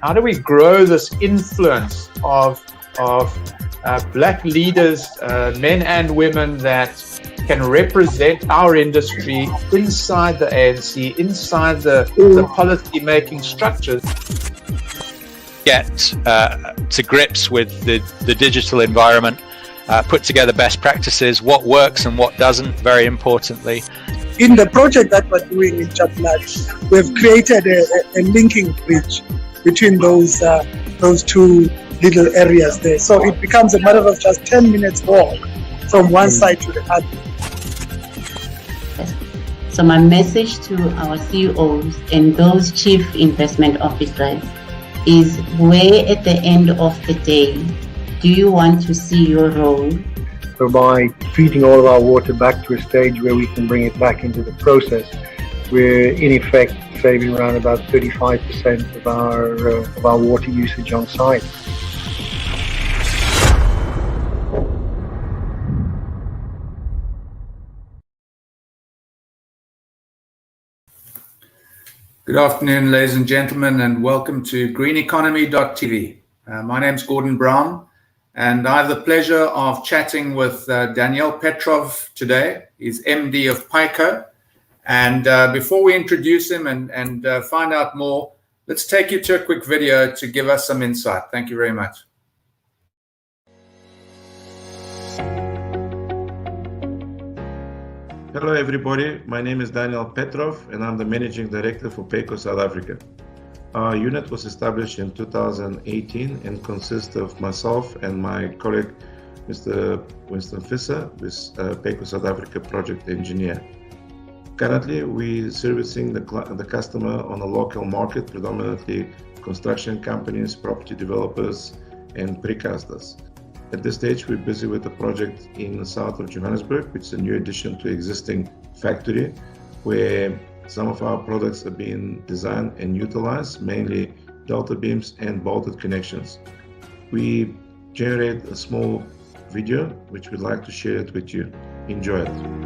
How do we grow this influence of black leaders, men and women, that can represent our industry inside the ANC, inside the policy-making structures? Get to grips with the digital environment, put together best practices, what works and what doesn't, very importantly. In the project that we're doing in Chatlath, we've created a linking bridge between those two little areas there. So it becomes a matter of just 10 minutes walk from one side to the other. So my message to our CEOs and those chief investment officers is, where at the end of the day do you want to see your role? So by feeding all of our water back to a stage where we can bring it back into the process, we're in effect saving around about 35% of our water usage on site. Good afternoon, ladies and gentlemen, and welcome to greeneconomy.tv. My name's Gordon Brown, and I have the pleasure of chatting with Daniel Petrov today. He's MD of Peikko. And before we introduce him and find out more, let's take you to a quick video to give us some insight. Thank you very much. Hello everybody, my name is Daniel Petrov and I'm the Managing Director for Peikko South Africa. Our unit was established in 2018 and consists of myself and my colleague Mr. Winston Visser, who is Peikko South Africa Project Engineer. Currently, we're servicing the customer on a local market, predominantly construction companies, property developers and precasters. At this stage, we're busy with a project in the south of Johannesburg, which is a new addition to existing factory, where some of our products are being designed and utilized, mainly delta beams and bolted connections. We generate a small video, which we'd like to share it with you. Enjoy it.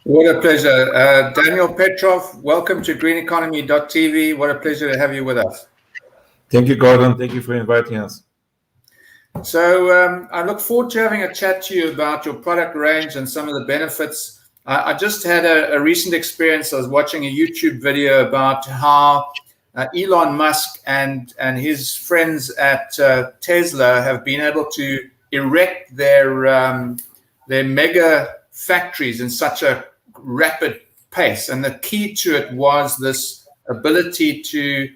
What a pleasure. Daniel Petrov, welcome to greeneconomy.tv. What a pleasure to have you with us. Thank you, Gordon. Thank you for inviting us. So I look forward to having a chat to you about your product range and some of the benefits. I just had a recent experience. I was watching a YouTube video about how Elon Musk and his friends at Tesla have been able to erect their mega factories in such a rapid pace, and the key to it was this ability to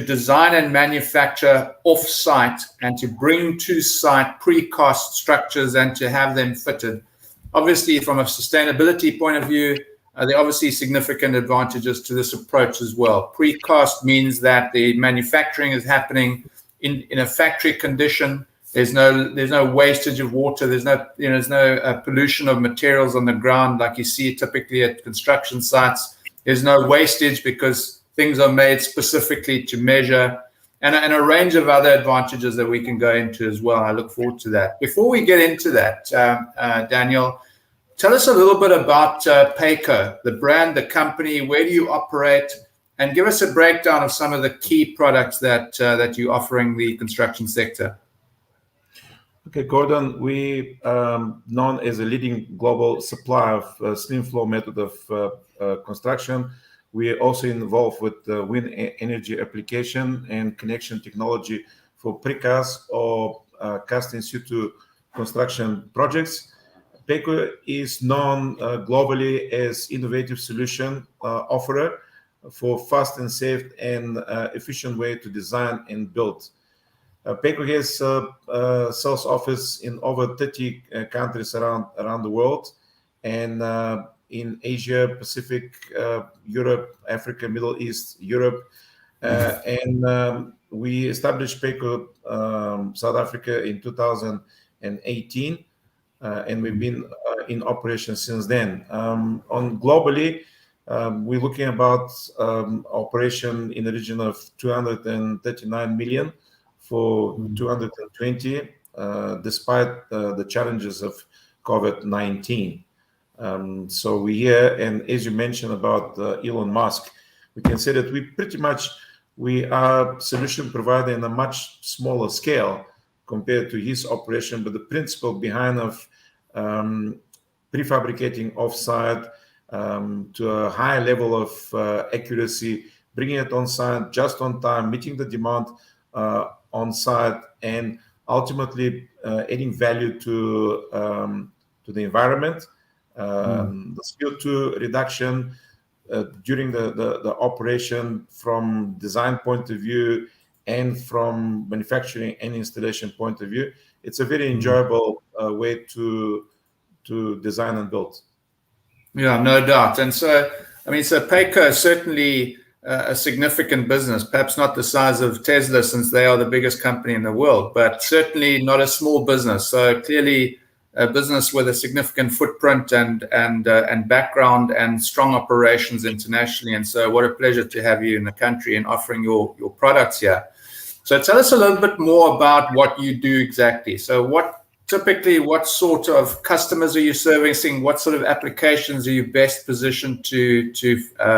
design and manufacture off-site and to bring to site precast structures and to have them fitted. Obviously, from a sustainability point of view, there are obviously significant advantages to this approach as well. Precast means that the manufacturing is happening in a factory condition. There's no wastage of water. There's no pollution of materials on the ground like you see typically at construction sites. There's no wastage because things are made specifically to measure, and a range of other advantages that we can go into as well. I look forward to that. Before we get into that, Daniel, tell us a little bit about Peikko, the brand, the company. Where do you operate? And give us a breakdown of some of the key products that you're offering the construction sector. Okay, Gordon, we known as a leading global supplier of slim flow method of construction. We are also involved with wind energy application and connection technology for precast or cast in situ construction projects. Peikko is known globally as innovative solution offerer for fast and safe and efficient way to design and build. Peikko has a sales office in over 30 countries around the world, and in Asia, Pacific, Europe, Africa, Middle East, Europe. And we established Peikko South Africa in 2018, and we've been in operation since then. On globally, we're looking about operation in the region of 239 million for 220, despite the challenges of COVID-19. So we're here, and as you mentioned about Elon Musk, we can say that we are solution provider in a much smaller scale compared to his operation, but the principle behind of prefabricating offsite to a high level of accuracy, bringing it on site just on time, meeting the demand on site, and ultimately adding value to the environment. The CO2 reduction during the operation from design point of view and from manufacturing and installation point of view, it's a very enjoyable way to design and build. Yeah, no doubt. And so, Peikko is certainly a significant business, perhaps not the size of Tesla since they are the biggest company in the world, but certainly not a small business. So clearly a business with a significant footprint and background and strong operations internationally. And so what a pleasure to have you in the country and offering your products here. So tell us a little bit more about what you do exactly. So what sort of customers are you servicing? What sort of applications are you best positioned to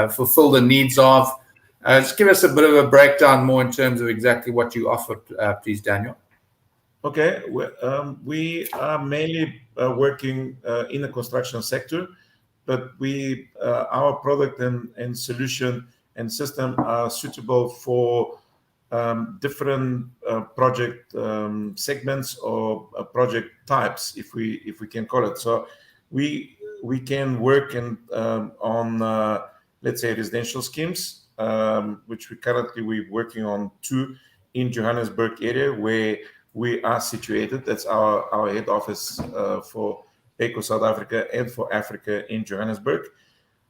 fulfill the needs of? Just give us a bit of a breakdown more in terms of exactly what you offer, please, Daniel. Okay, we are mainly working in the construction sector, but our product and solution and system are suitable for different project segments or project types, if we can call it. So we can work on let's say residential schemes, which we're working on 2 in Johannesburg area where we are situated. That's our head office for Peikko South Africa and for Africa in Johannesburg.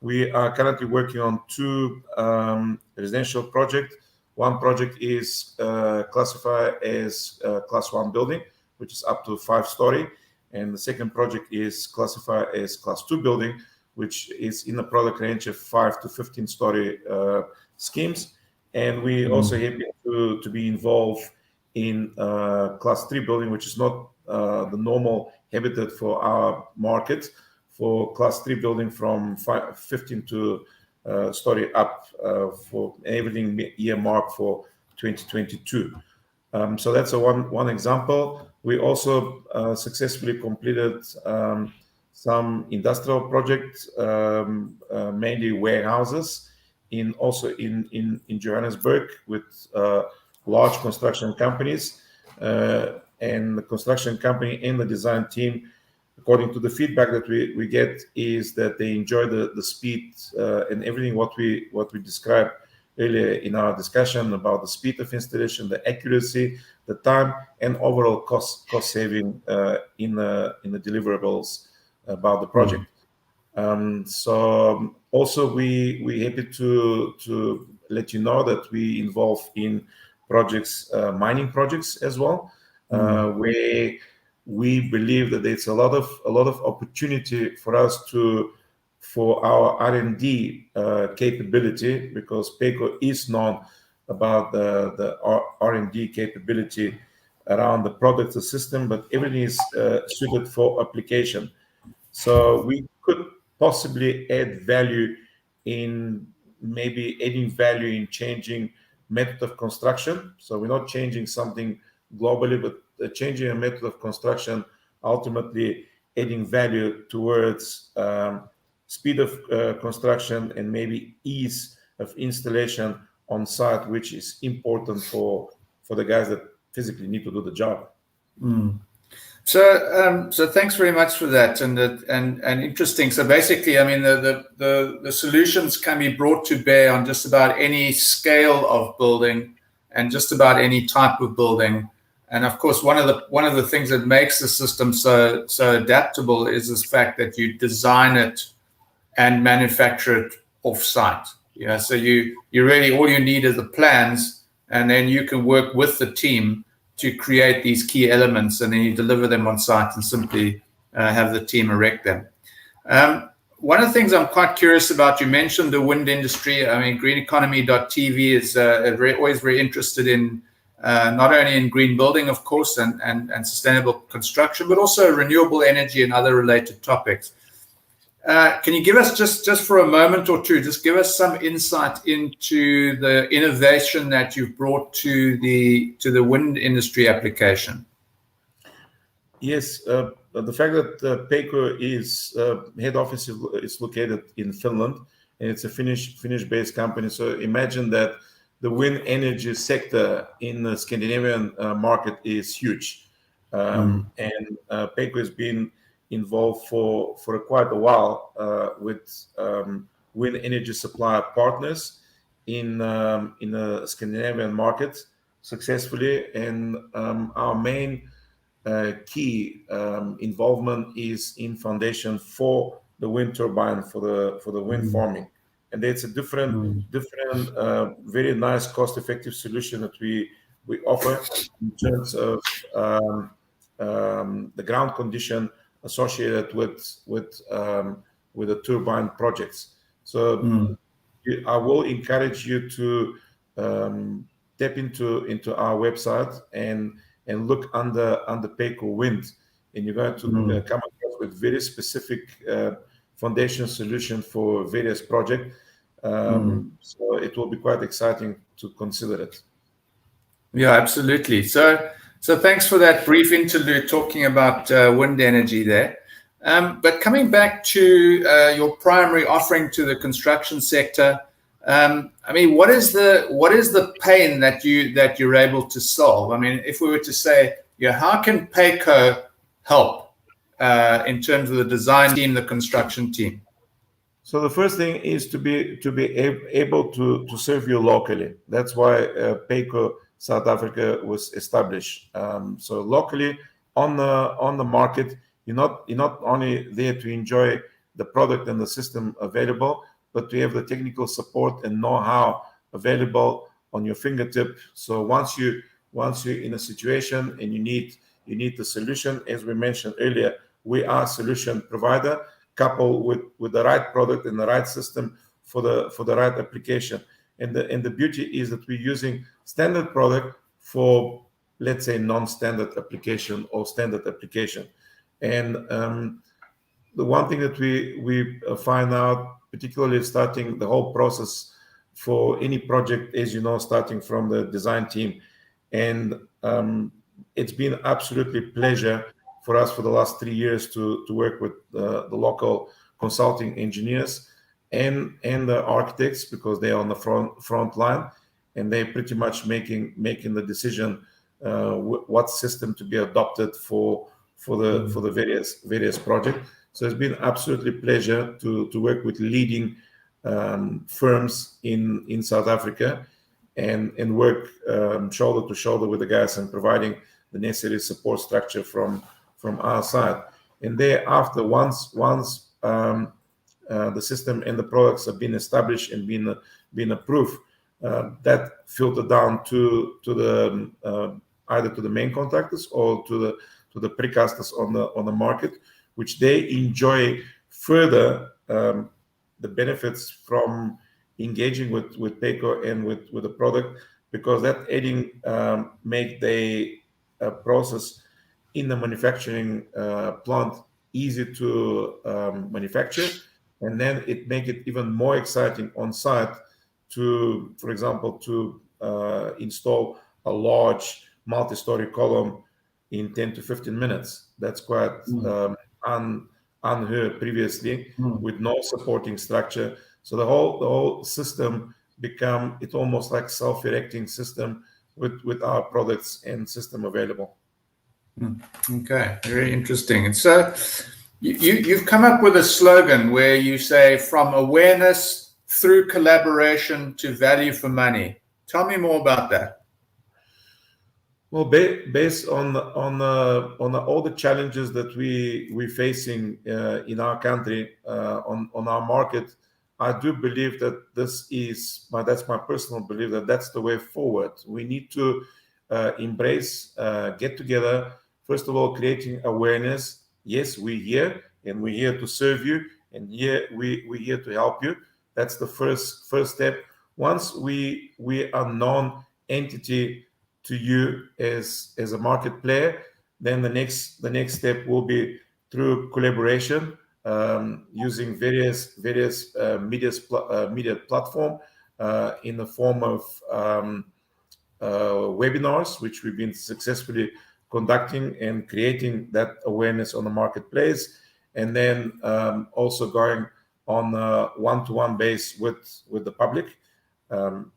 We are currently working on 2 residential projects. One project is classified as class 1 building, which is up to 5-story. And the second project is classified as class 2 building, which is in the product range of 5 to 15-story schemes. And we also happy to be involved in class 3 building, which is not the normal habitat for our market, for class 3 building from 15 to story up for everything year mark for 2022. So that's one example. We also successfully completed some industrial projects, mainly warehouses, in Johannesburg with large construction companies, and the construction company and the design team, according to the feedback that we get, is that they enjoy the speed and everything what we described earlier in our discussion about the speed of installation, the accuracy, the time, and overall cost saving in the deliverables about the project. So also we happy to let you know that we involve in projects, mining projects as well. where we believe that there's a lot of opportunity for us for our R&D capability, because Peikko is known about the R&D capability around the product, the system, but everything is suited for application. So we could possibly add value in maybe adding value in changing method of construction. So we're not changing something globally, but changing a method of construction, ultimately adding value towards speed of construction and maybe ease of installation on site, which is important for the guys that physically need to do the job. So thanks very much for that, and interesting. So basically, I mean, the solutions can be brought to bear on just about any scale of building and just about any type of building. And of course, one of the things that makes the system so adaptable is this fact that you design it and manufacture it off-site. Yeah, so you really, all you need is the plans, and then you can work with the team to create these key elements, and then you deliver them on site and simply have the team erect them. One of the things I'm quite curious about, you mentioned the wind industry. I mean, greeneconomy.tv is always very interested in not only in green building, of course, and sustainable construction, but also renewable energy and other related topics. Can you give us just for a moment or two, just give us some insight into the innovation that you've brought to the wind industry application? Yes, the fact that Peikko is head office is located in Finland, and it's a Finnish-based company. So imagine that the wind energy sector in the Scandinavian market is huge, and Peikko has been involved for quite a while with wind energy supply partners in the Scandinavian market successfully, and our main key involvement is in foundation for the wind turbine, for the wind farming, and it's a different very nice cost-effective solution that we offer in terms of the ground condition associated with the turbine projects. So I will encourage you to tap into our website and look under Peikko Wind, and you're going to come across with very specific foundation solution for various projects. So it will be quite exciting to consider it. Yeah, absolutely. So thanks for that brief interlude talking about wind energy there. But coming back to your primary offering to the construction sector, I mean, what is the pain that you're able to solve? I mean, if we were to say, how can Peikko help in terms of the design team, the construction team? So the first thing is to be able to serve you locally. That's why Peikko South Africa was established. So locally on the market, you're not only there to enjoy the product and the system available, but to have the technical support and know-how available on your fingertip. So once you're in a situation and you need the solution, as we mentioned earlier, we are a solution provider, coupled with the right product and the right system for the right application. And the beauty is that we're using standard product for, let's say, non-standard application or standard application. And the one thing that we find out, particularly starting the whole process for any project, as you know, starting from the design team, and it's been absolutely pleasure for us for the last 3 years to work with the local consulting engineers and the architects, because they're on the front line, and they're pretty much making the decision what system to be adopted for the various projects. So it's been absolutely pleasure to work with leading firms in South Africa and work shoulder to shoulder with the guys and providing the necessary support structure from our side. And thereafter, once the system and the products have been established and been approved, that filtered down to the either to the main contractors or to the precasters on the market, which they enjoy further the benefits from engaging with Peikko and with the product, because that adding make the process in the manufacturing plant easy to manufacture, and then it make it even more exciting on site to, for example, to install a large multi-story column in 10 to 15 minutes. That's quite unheard previously, with no supporting structure. So the whole system become it almost like self-erecting system with our products and system available. Okay, very interesting. And so you've come up with a slogan where you say, from awareness through collaboration to value for money. Tell me more about that. Well, based on all the challenges that we're facing in our country, on our market, I do believe that that's my personal belief, that that's the way forward. We need to embrace, get together. First of all, creating awareness. Yes, we're here, and we're here to serve you, and we're here to help you. That's the first step. Once we are known entity to you as a market player, then the next step will be through collaboration, using various media platform in the form of webinars, which we've been successfully conducting and creating that awareness on the marketplace, and then also going on a one-to-one base with the public.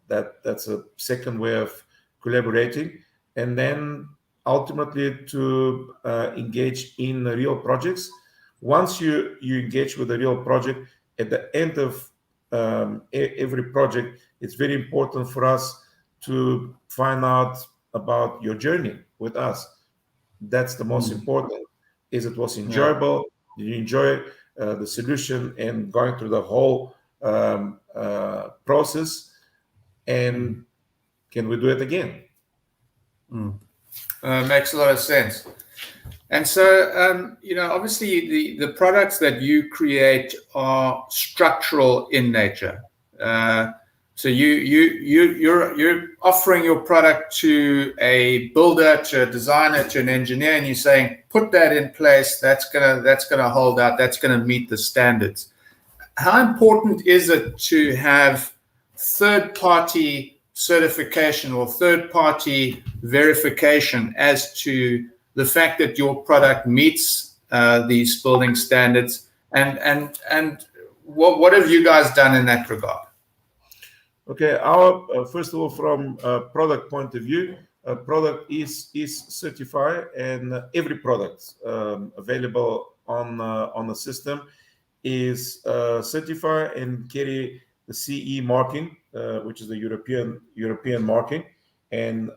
That's a second way of collaborating, and then ultimately to engage in real projects. Once you engage with a real project, at the end of every project, it's very important for us to find out about your journey with us. That's the most important. Is it was enjoyable? Did you enjoy the solution and going through the whole process? And can we do it again? Makes a lot of sense. And so, obviously the products that you create are structural in nature. So you're offering your product to a builder, to a designer, to an engineer, and you're saying, put that in place. That's gonna hold out. That's gonna meet the standards. How important is it to have third-party certification or third-party verification as to the fact that your product meets these building standards? And what have you guys done in that regard? Okay, our first of all, from a product point of view, a product is certified, and every product available on the system is certified and carry the CE marking, which is the European marking, and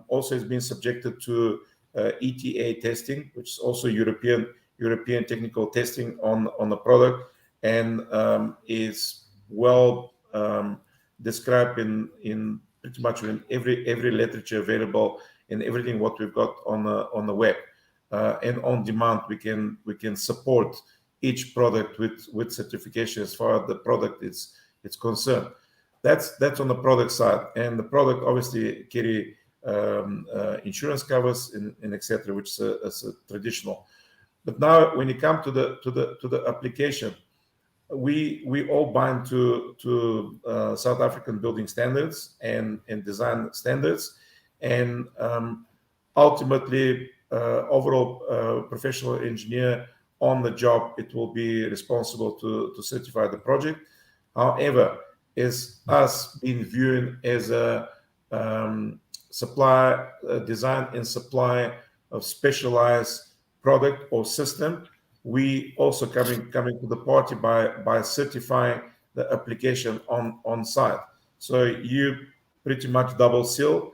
also has been subjected to ETA testing, which is also European technical testing on the product, and is well described in pretty much in every literature available, and everything what we've got on the web, and on demand we can support each product with certification as far as the product is concerned. That's on the product side, and the product obviously carry insurance covers and etc., which is a traditional. But now when you come to the application, we all bind to South African building standards and design standards, and ultimately overall professional engineer on the job, it will be responsible to certify the project. However, is us being viewed as a supply, design and supply of specialized product or system, we also coming to the party by certifying the application on site. So you pretty much double seal,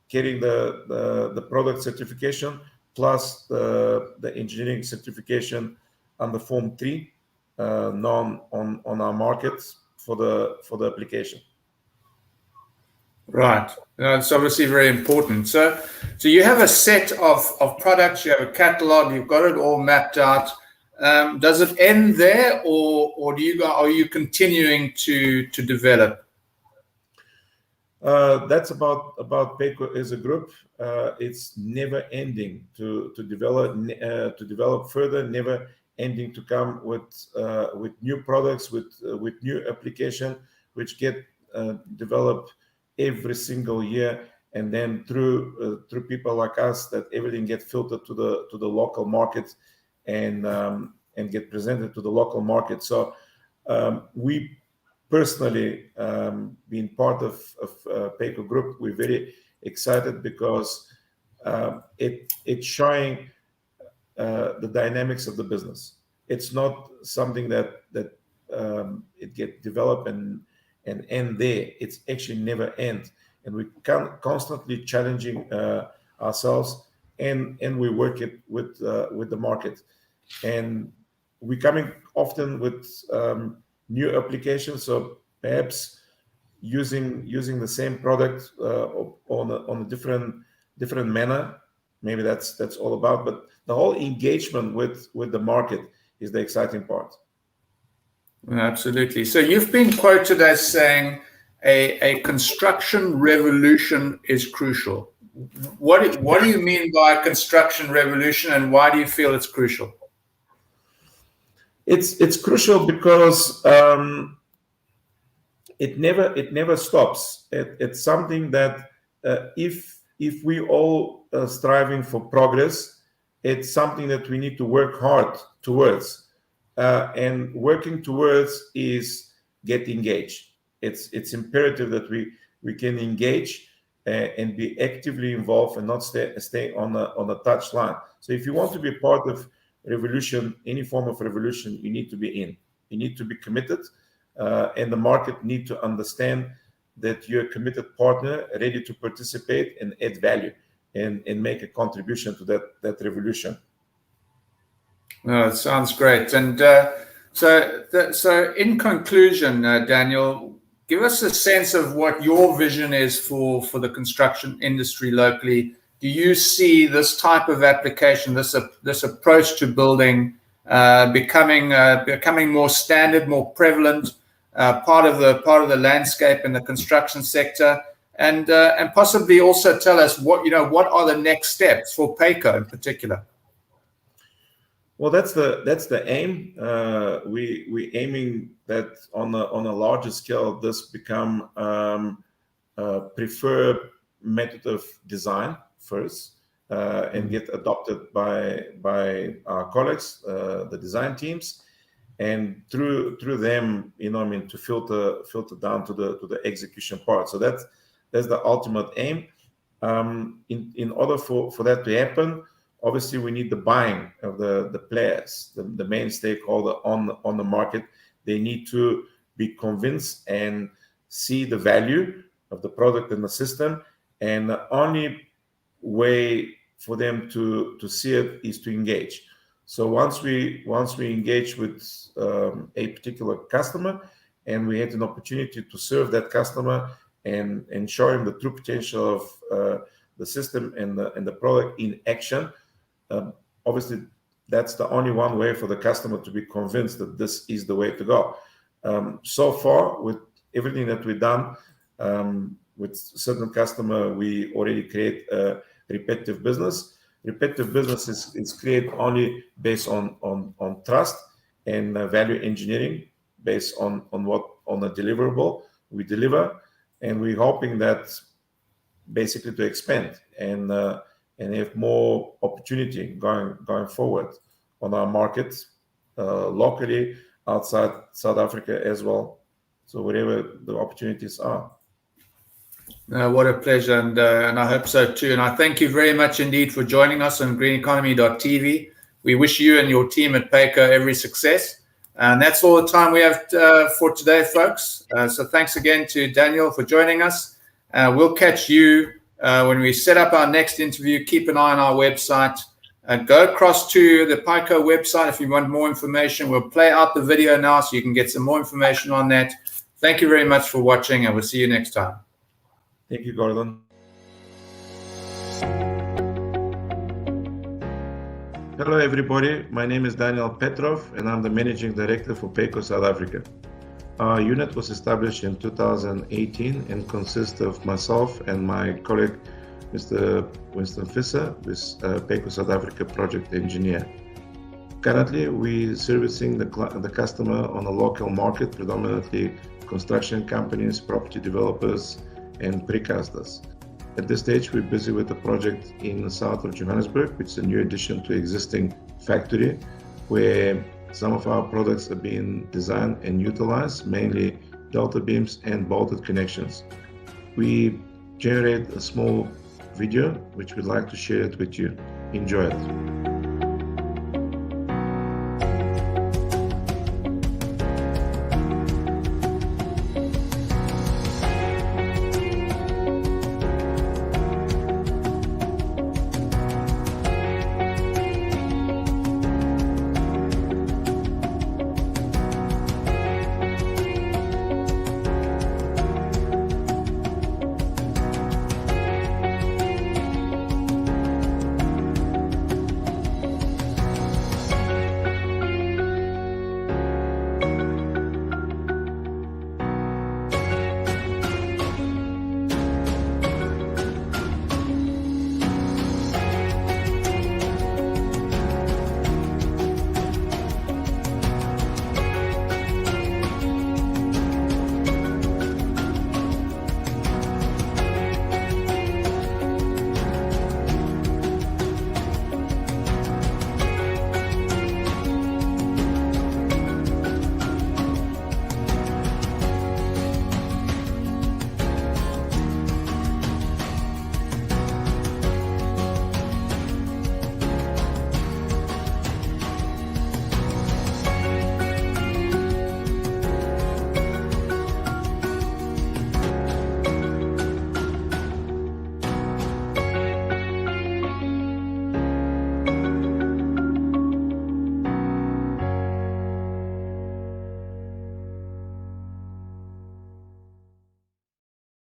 getting the product certification plus the engineering certification under Form 3, known on our markets for the application. Right. It's obviously very important. So you have a set of products, you have a catalog, you've got it all mapped out. Does it end there, or are you continuing to develop? That's about Peikko as a group. It's never ending to develop further, never ending to come with new products, with new application, which get developed every single year, and then through people like us, that everything gets filtered to the local market and get presented to the local market. So we personally, being part of Peikko Group, we're very excited because it's showing the dynamics of the business. It's not something that it get developed and end there. It's actually never end, and we constantly challenging ourselves, and we work it with the market, and we're coming often with new applications. So perhaps using the same product on a different manner. Maybe that's all about. But the whole engagement with the market is the exciting part. Absolutely. So you've been quoted as saying a construction revolution is crucial. What do you mean by a construction revolution, and why do you feel it's crucial? It's crucial because it never stops. It's something that if we all are striving for progress, it's something that we need to work hard towards. And working towards is get engaged. It's imperative that we can engage and be actively involved and not stay on the touch line. So if you want to be part of revolution, any form of revolution, you need to be in. You need to be committed, and the market need to understand that you're a committed partner, ready to participate and add value and make a contribution to that revolution. Oh, it sounds great. And so in conclusion, Daniel, give us a sense of what your vision is for the construction industry locally. Do you see this type of application, this approach to building, becoming more standard, more prevalent, part of the landscape in the construction sector, and possibly also tell us what are the next steps for Peikko in particular? Well, that's the aim. We aiming that on a larger scale, this become a preferred method of design first, and get adopted by our colleagues, the design teams, and through them, to filter down to the execution part. So that's the ultimate aim. In order for that to happen, obviously, we need the buying of the players, the main stakeholder on the market. They need to be convinced and see the value of the product and the system. And the only way for them to see it is to engage. So once we engage with a particular customer, and we had an opportunity to serve that customer and show him the true potential of the system and the product in action. Obviously, that's the only one way for the customer to be convinced that this is the way to go. So far, with everything that we've done with certain customer, we already create a repetitive business. Repetitive business is created only based on trust and value engineering, based on a deliverable we deliver, and we're hoping that basically to expand and have more opportunity going forward on our markets, locally, outside South Africa as well. So wherever the opportunities are. What a pleasure, and I hope so too. And I thank you very much indeed for joining us on greeneconomy.tv. We wish you and your team at Peikko every success. And that's all the time we have for today, folks. So thanks again to Daniel for joining us. We'll catch you when we set up our next interview. Keep an eye on our website. Go across to the Peikko website if you want more information. We'll play out the video now so you can get some more information on that. Thank you very much for watching, and we'll see you next time. Thank you, Gordon. Hello, everybody. My name is Daniel Petrov, and I'm the Managing Director for Peikko South Africa. Our unit was established in 2018 and consists of myself and my colleague, Mr. Winston Visser, who is Peikko South Africa project engineer. Currently, we're servicing the customer on a local market, predominantly construction companies, property developers, and precasters. At this stage, we're busy with a project in the south of Johannesburg, which is a new addition to existing factory, where some of our products are being designed and utilized, mainly delta beams and bolted connections. We generate a small video, which we'd like to share it with you. Enjoy it.